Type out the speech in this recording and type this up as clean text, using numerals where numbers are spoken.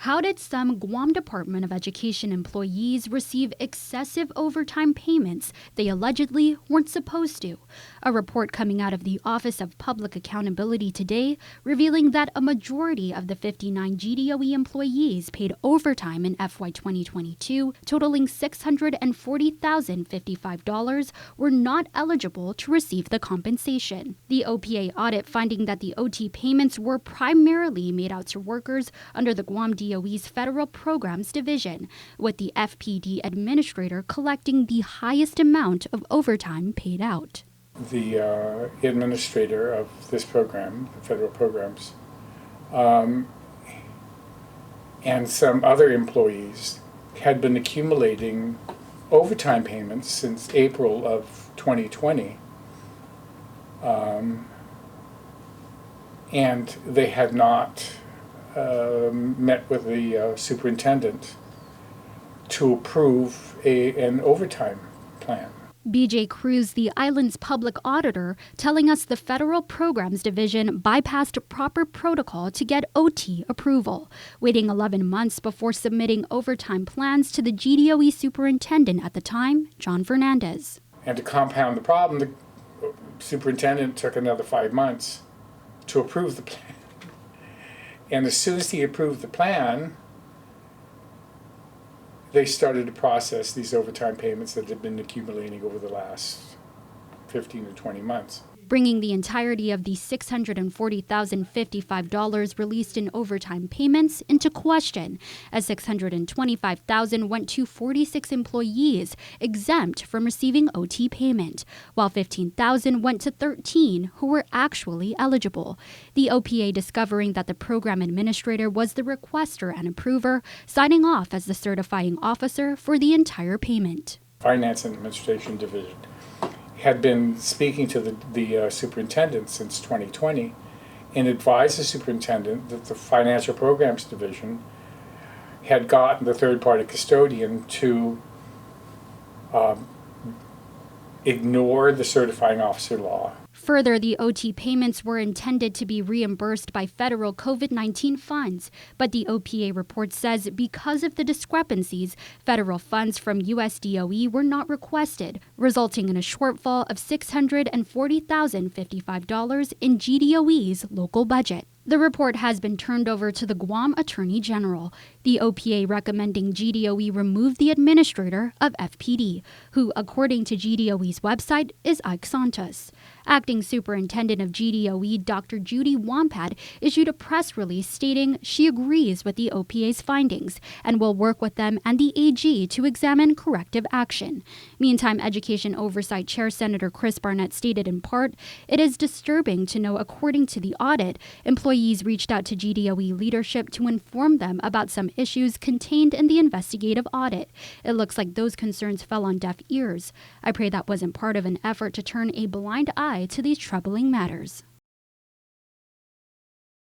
How did some Guam Department of Education employees receive excessive overtime payments they allegedly weren't supposed to? A report coming out of the Office of Public Accountability today revealing that a majority of the 59 GDOE employees paid overtime in FY 2022, totaling $640,055, were not eligible to receive the compensation. The OPA audit finding that the OT payments were primarily made out to workers under the Guam DOE's Federal Programs Division, with the FPD administrator collecting the highest amount of overtime paid out. The administrator of this program, the federal programs, and some other employees had been accumulating overtime payments since April of 2020. And they had not met with the superintendent to approve an overtime plan. BJ Cruz, the island's public auditor, telling us the Federal Programs Division bypassed proper protocol to get OT approval, waiting 11 months before submitting overtime plans to the GDOE superintendent at the time, John Fernandez. And to compound the problem, the superintendent took another 5 months to approve the plan. And as soon as he approved the plan, they started to process these overtime payments that had been accumulating over the last 15 to 20 months. Bringing the entirety of the $640,055 released in overtime payments into question, as $625,000 went to 46 employees exempt from receiving OT payment, while $15,000 went to 13 who were actually eligible. The OPA discovering that the program administrator was the requester and approver, signing off as the certifying officer for the entire payment. Finance and Administration Division had been speaking to the superintendent since 2020 and advised the superintendent that the Financial Programs Division had gotten the third-party custodian to ignore the certifying officer law. Further, the OT payments were intended to be reimbursed by federal COVID-19 funds, but the OPA report says because of the discrepancies, federal funds from USDOE were not requested, resulting in a shortfall of $640,055 in GDOE's local budget. The report has been turned over to the Guam Attorney General, the OPA recommending GDOE remove the administrator of FPD, who, according to GDOE's website, is Ike Santos. Acting Superintendent of GDOE, Dr. Judy Wampat, issued a press release stating she agrees with the OPA's findings and will work with them and the AG to examine corrective action. Meantime, Education Oversight Chair Senator Chris Barnett stated in part, "It is disturbing to know, according to the audit, employees reached out to GDOE leadership to inform them about some issues contained in the investigative audit. It looks like those concerns fell on deaf ears. I pray that wasn't part of an effort to turn a blind eye to these troubling matters."